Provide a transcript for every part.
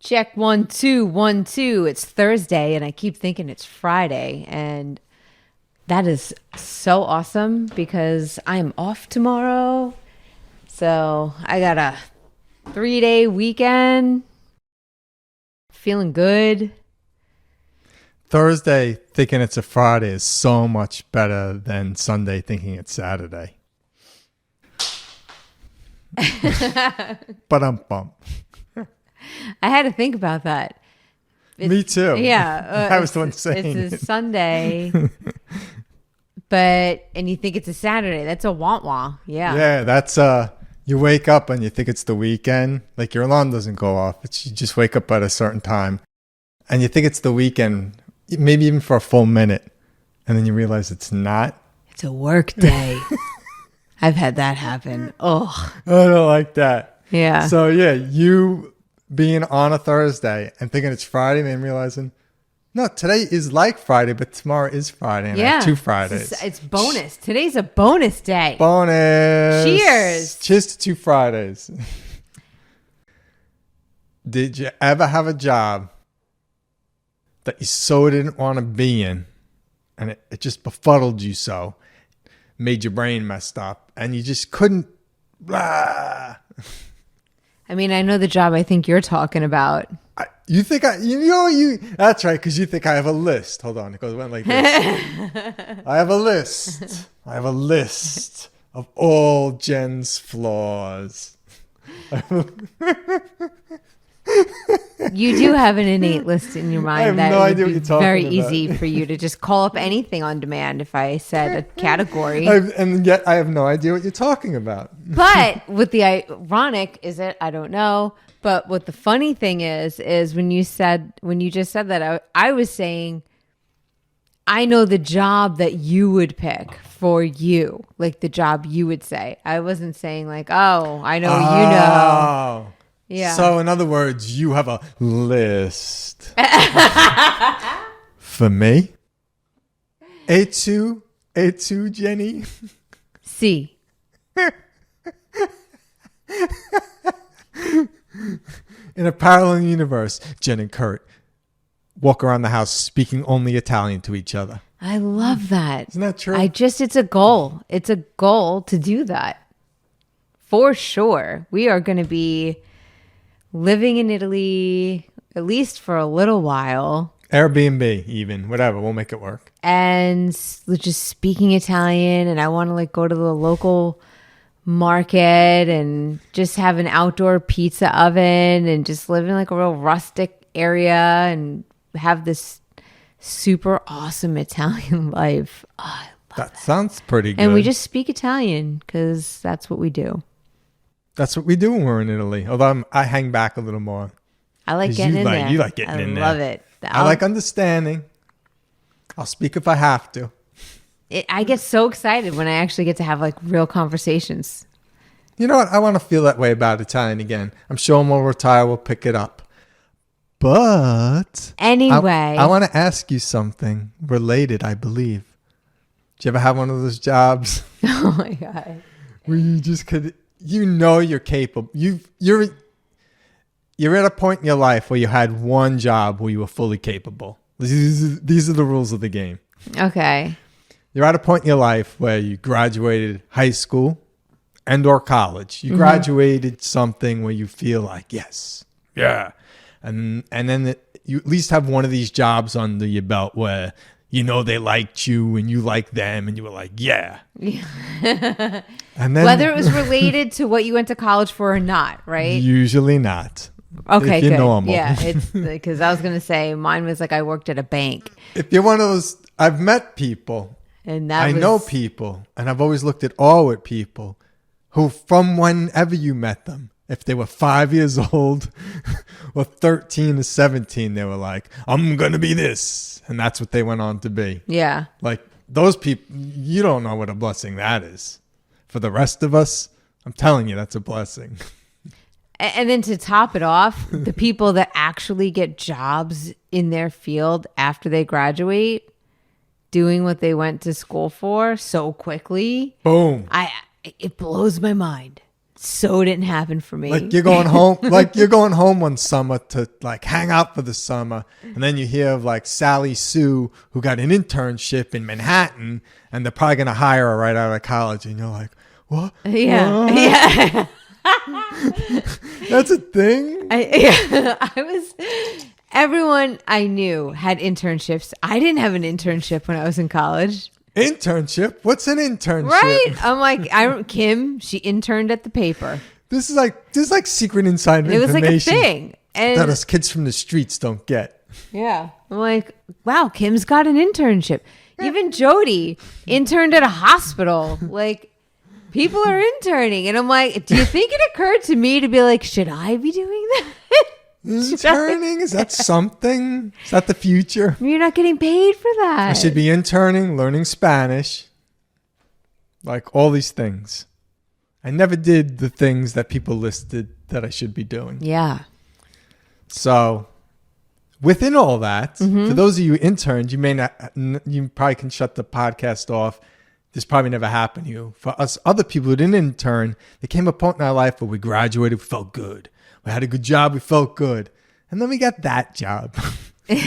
Check 1 2 1 2. It's Thursday, and I keep thinking it's Friday, and that is so awesome because I am off tomorrow. So I got a 3-day weekend. Feeling good. Thursday thinking it's a Friday is so much better than Sunday thinking it's Saturday. But bump. I had to think about that. Me too. Yeah. I was the one saying it's a Sunday, and you think it's a Saturday. That's a wah-wah. Yeah. Yeah, that's you wake up and you think it's the weekend. Like your alarm doesn't go off. You just wake up at a certain time and you think it's the weekend, maybe even for a full minute. And then you realize it's not. It's a work day. I've had that happen. Oh, I don't like that. yeah. So yeah, you being on a Thursday and thinking it's Friday and then realizing, no, today is like Friday, but tomorrow is Friday. And I have 2 Fridays. It's bonus. Today's a bonus day. Bonus. Cheers. Cheers to 2 Fridays. Did you ever have a job that you so didn't want to be in and it just befuddled you so, made your brain messed up and you just couldn't, blah. I mean, I know the job I think you're talking about. You think that's right, because you think I have a list. Hold on, went like this. I have a list of all Jen's flaws. You do have an innate list in your mind. I have that no would idea be what you're talking very about. easy for you to just call up anything on demand if I said a category. And yet I have no idea what you're talking about. But what the ironic is it, I don't know. But what the funny thing is when you just said that, I was saying, I know the job that you would pick for you, like the job you would say. I wasn't saying like, oh, I know, you know. Yeah. So in other words, you have a list for me. A2, Jenny. C. In a parallel universe, Jen and Kurt walk around the house speaking only Italian to each other. I love that. Isn't that true? It's a goal. It's a goal to do that. For sure. We are going to be living in Italy, at least for a little while. Airbnb, even, whatever, we'll make it work. And just speaking Italian, and I want to like go to the local market and just have an outdoor pizza oven and just live in like a real rustic area and have this super awesome Italian life. Oh, I love That sounds pretty good. And we just speak Italian because that's what we do. That's what we do when we're in Italy. Although I hang back a little more. I like getting in there. You like getting in there. I love it. I like understanding. I'll speak if I have to. I get so excited when I actually get to have like real conversations. You know what? I want to feel that way about Italian again. I'm sure when we'll retire, we'll pick it up. But anyway, I want to ask you something related, I believe. Did you ever have one of those jobs? Oh my God. Where you just could, you're capable. You're at a point in your life where you had one job where you were fully capable. These are the rules of the game. Okay. You're at a point in your life where you graduated high school and or college. You graduated something where you feel like, yes, yeah. And then you at least have one of these jobs under your belt where you know they liked you and you liked them and you were like, yeah. And then, whether it was related to what you went to college for or not, right? Usually not. Okay, if you're good. normal. Yeah, it's because I was going to say mine was like I worked at a bank. If you're one of those, I've met people. And I know people, and I've always looked at people who, from whenever you met them, if they were 5 years old or 13 or 17, they were like, I'm going to be this. And that's what they went on to be. Yeah. Like those people, you don't know what a blessing that is. For the rest of us, I'm telling you, that's a blessing. And then to top it off, the people that actually get jobs in their field after they graduate, doing what they went to school for so quickly. Boom. It blows my mind. so didn't happen for me. Like you're going home, one summer to like hang out for the summer. And then you hear of like Sally Sue, who got an internship in Manhattan, and they're probably going to hire her right out of college. And you're like, what? Yeah. What? Yeah. That's a thing. Everyone I knew had internships. I didn't have an internship when I was in college. Internship? What's an internship? Right? I'm like, Kim, she interned at the paper. This is like secret inside It was information. like a thing. And that us kids from the streets don't get. yeah. I'm like, wow, Kim's got an internship. Even Jody interned at a hospital. Like, people are interning. And I'm like, do you think it occurred to me to be like, should I be doing that? Interning? Is that something? Is that the future? You're not getting paid for that. I should be interning, learning Spanish. Like all these things. I never did the things that people listed that I should be doing. Yeah. So within all that, for those of you interns, you probably can shut the podcast off. This probably never happened to you. For us other people who didn't intern, there came a point in our life where we graduated, we felt good. We had a good job, we felt good. And then we got that job. Did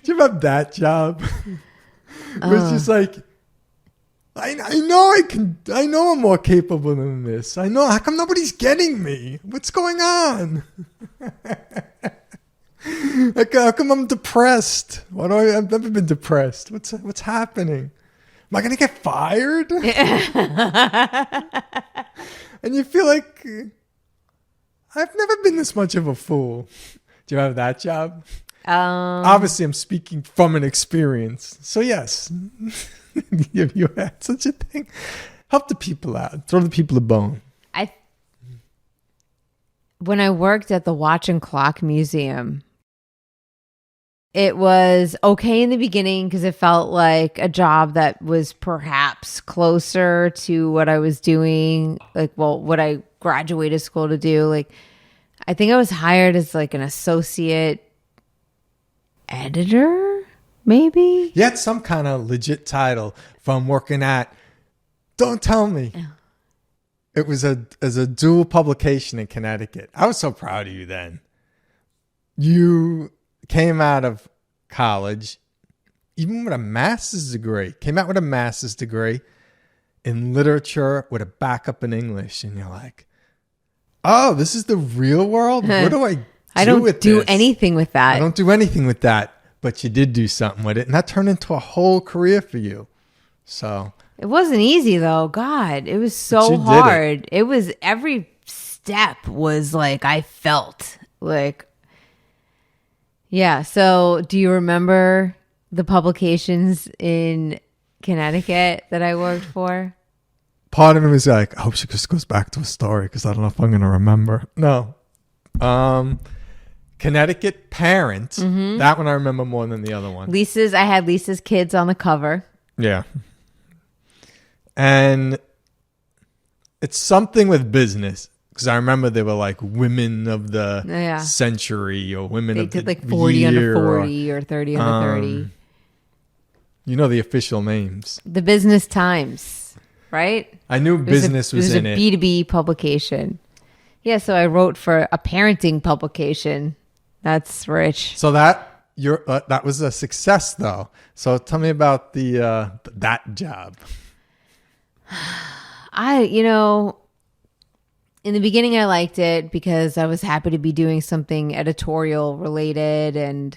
you have that job? It was just like, I know I'm more capable than this. I know, how come nobody's getting me? What's going on? Like, how come I'm depressed? I've never been depressed. What's happening? Am I going to get fired? And you feel like, I've never been this much of a fool. Do you have that job? Obviously, I'm speaking from an experience. So yes, you had such a thing. Help the people out. Throw the people a bone. When I worked at the Watch and Clock Museum, it was okay in the beginning because it felt like a job that was perhaps closer to what I was doing, like, well, what I graduated school to do. Like, I think I was hired as like an associate editor, maybe. You had some kind of legit title from working at, don't tell me. Yeah. It was as a dual publication in Connecticut. I was so proud of you then. You came out of college, even with a master's degree, in literature with a backup in English. And you're like, oh, this is the real world? What do I do I don't with do this? anything with that. I don't do anything with that. But you did do something with it. And that turned into a whole career for you. So It wasn't easy though. God, it was But you so did hard. It was, every step was like, I felt like, yeah. So do you remember the publications in Connecticut that I worked for? part of me was like, I hope she just goes back to a story because I don't know if I'm going to remember. No. Connecticut Parent. Mm-hmm. That one I remember more than the other one. I had Lisa's kids on the cover. Yeah. And it's something with business because I remember they were like women of the century or women They of the did like 40 year under 40 or 30 under 30. You know the official names. The Business Times, right? I knew business was in it. it. It was a B2B publication. Yeah, so I wrote for a parenting publication. That's rich. So that was a success though. So tell me about that job. In the beginning I liked it because I was happy to be doing something editorial related, and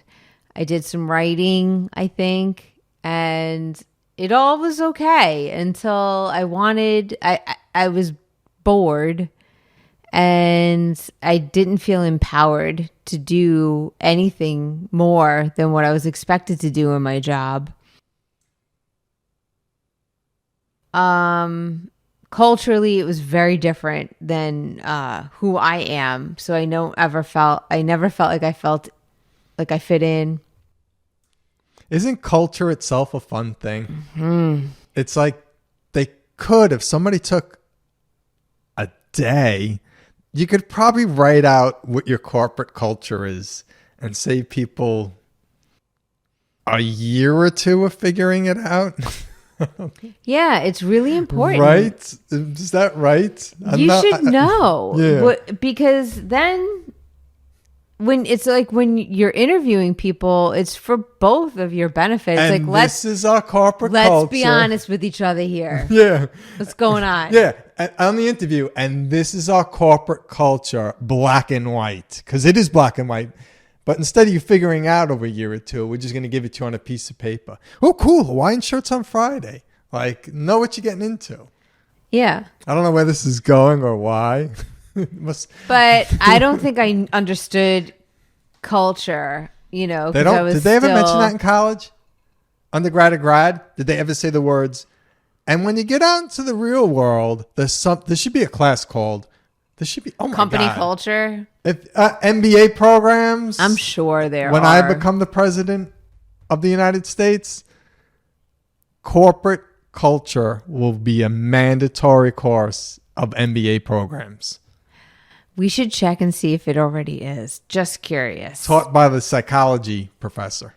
I did some writing, I think, and it all was okay until I was bored and I didn't feel empowered to do anything more than what I was expected to do in my job. Culturally, it was very different than who I am. So I never felt like I fit in. Isn't culture itself a fun thing? Mm-hmm. It's like if somebody took a day, you could probably write out what your corporate culture is and save people a year or two of figuring it out. Yeah, it's really important. Right? Is that right? You should know. Yeah. Because then when it's like when you're interviewing people, it's for both of your benefits. And like this is our corporate culture. Let's be honest with each other here. Yeah. What's going on? Yeah. On the interview, and this is our corporate culture, black and white, because it is black and white. But instead of you figuring out over a year or two, we're just going to give it to you on a piece of paper. Oh, cool. Hawaiian shirts on Friday. Like, know what you're getting into. Yeah. I don't know where this is going or why. But I don't think I understood culture, you know. They don't. Did they ever mention that in college? Undergrad or grad? Did they ever say the words? And when you get out into the real world, there should be a class called. There should be company culture. If MBA programs. I'm sure there when are. I become the president of the United States, corporate culture will be a mandatory course of MBA programs. We should check and see if it already is. Just curious. Taught by the psychology professor.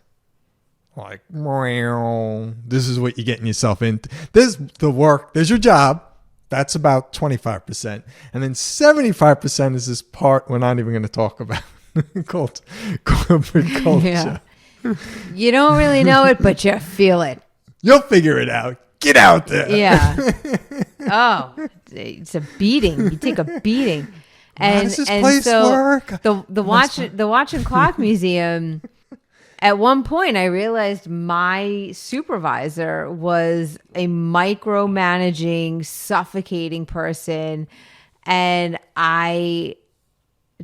Like, this is what you're getting yourself into. There's the work. There's your job. That's about 25%. And then 75% is this part we're not even going to talk about called corporate culture. Yeah. You don't really know it, but you feel it. You'll figure it out. Get out there. Yeah. Oh, it's a beating. You take a beating. How does this place work? The Watch and Clock Museum, at one point I realized my supervisor was a micromanaging, suffocating person, and I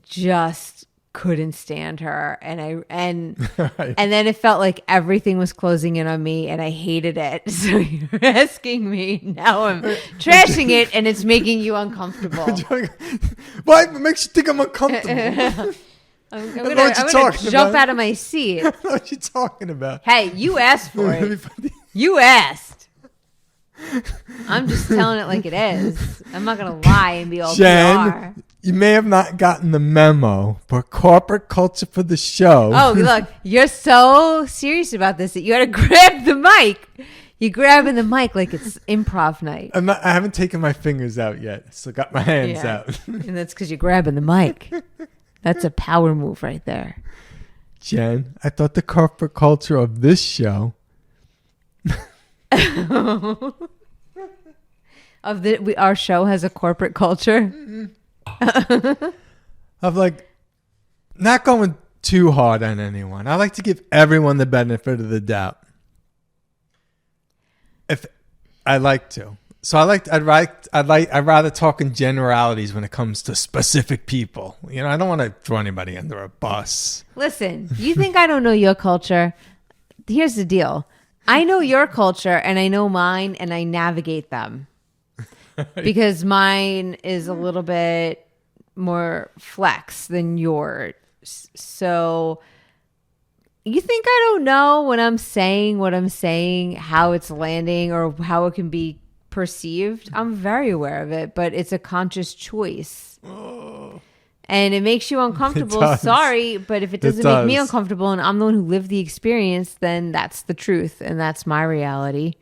just couldn't stand her, and Right. and then it felt like everything was closing in on me, and I hated it. So you're asking me now, I'm trashing it, and it's making you uncomfortable. Why? It makes you think I'm uncomfortable. I'm gonna jump out of my seat. I don't know what you're talking about. Hey, you asked for it. You asked. I'm just telling it like it is. I'm not gonna lie and be all Jen, PR. you may have not gotten the memo, but corporate culture for the show. Oh, look, you're so serious about this that you gotta grab the mic. You're grabbing the mic like it's improv night. I haven't taken my fingers out yet. Still got my hands out. And that's because you're grabbing the mic. That's a power move right there. Jen, I thought the corporate culture of this show our show has a corporate culture. of like not going too hard on anyone. I like to give everyone the benefit of the doubt. If I like to. So I'd rather talk in generalities when it comes to specific people. You know, I don't want to throw anybody under a bus. Listen, you think I don't know your culture? Here's the deal. I know your culture and I know mine and I navigate them. Because mine is a little bit more flex than yours. So you think I don't know when I'm saying what I'm saying, how it's landing or how it can be perceived? I'm very aware of it, but it's a conscious choice. And it makes you uncomfortable. Sorry, but if it doesn't make me uncomfortable and I'm the one who lived the experience, then that's the truth and that's my reality.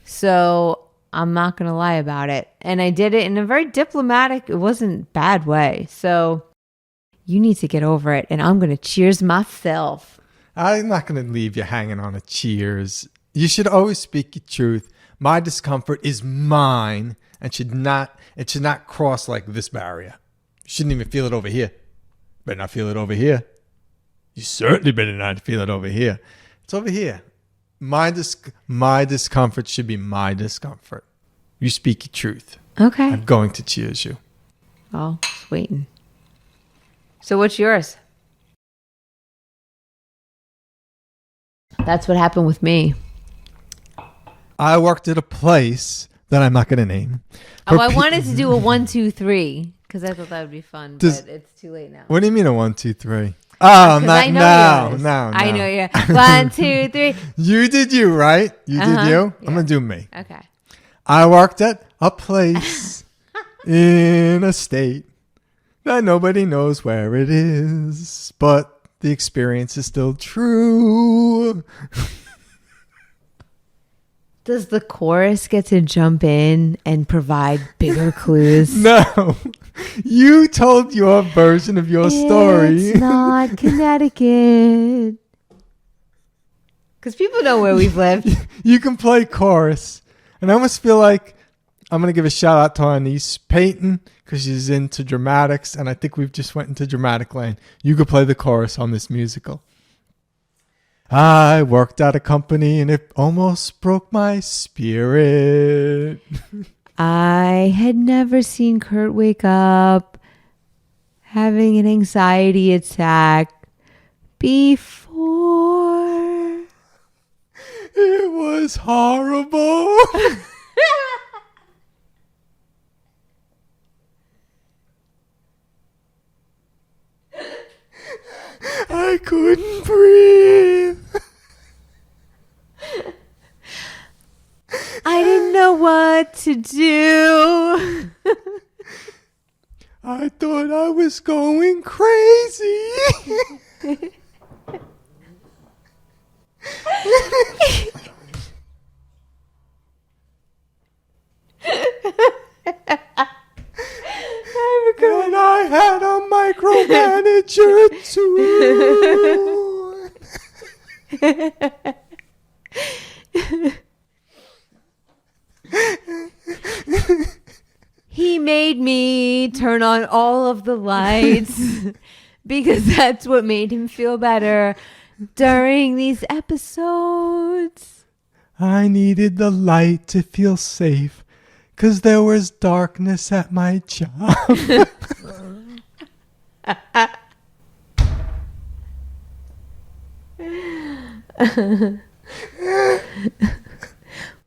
So I'm not going to lie about it. And I did it in a very diplomatic, it wasn't bad way. So you need to get over it and I'm going to cheers myself. I'm not going to leave you hanging on a cheers. You should always speak your truth. My discomfort is mine and it should not cross like this barrier. You shouldn't even feel it over here. Better not feel it over here. You certainly better not feel it over here. It's over here. My discomfort should be my discomfort. You speak your truth. Okay. I'm going to cheers you. Oh, just waiting. So what's yours? That's what happened with me. I worked at a place that I'm not going to name. I wanted to do a 1, 2, 3 because I thought that would be fun, but it's too late now. What do you mean a 1, 2, 3? Oh, no. I know you. 1, 2, 3. You did you, right? You did you? Yeah. I'm going to do me. Okay. I worked at a place in a state that nobody knows where it is, but the experience is still true. Does the chorus get to jump in and provide bigger clues? No. You told your version of your story. It's not Connecticut. Because people know where we've lived. You can play chorus. And I almost feel like I'm going to give a shout out to our niece, Peyton, because she's into dramatics. And I think we've just went into dramatic lane. You could play the chorus on this musical. I worked at a company and it almost broke my spirit. I had never seen Kurt wake up having an anxiety attack before. It was horrible. I couldn't breathe. I didn't know what to do. I thought I was going crazy. And I had a micromanager too. He made me turn on all of the lights because that's what made him feel better during these episodes. I needed the light to feel safe because there was darkness at my job.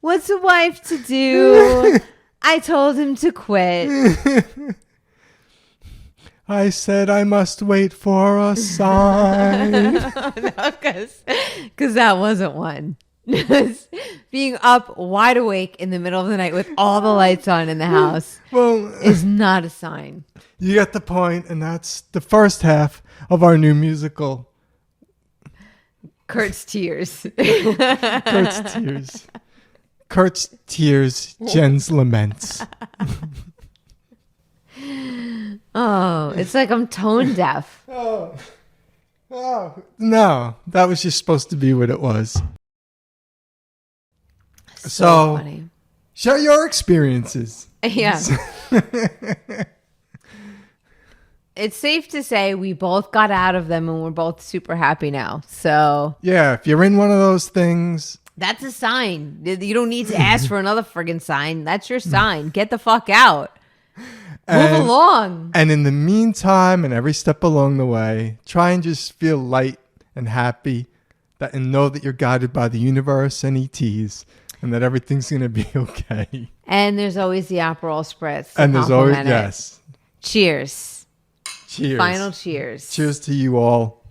What's a wife to do? I told him to quit. I said I must wait for a sign. No, because that wasn't one. Being up wide awake in the middle of the night with all the lights on in the house is not a sign. You get the point, and that's the first half of our new musical. Kurt's tears. Kurt's tears. Kurt's tears, Jen's laments. Oh, it's like I'm tone deaf. Oh, no, that was just supposed to be what it was. So funny. Share your experiences. Yeah. It's safe to say we both got out of them and we're both super happy now. So yeah, if you're in one of those things, that's a sign. You don't need to ask for another friggin' sign. That's your sign. Get the fuck out. Move along. And in the meantime, and every step along the way, try and just feel light and happy and know that you're guided by the universe and ETs and that everything's going to be okay. And there's always the Aperol spritz. And there's always, yes. Cheers. Cheers. Final cheers. Cheers to you all.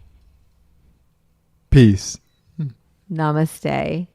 Peace. Namaste.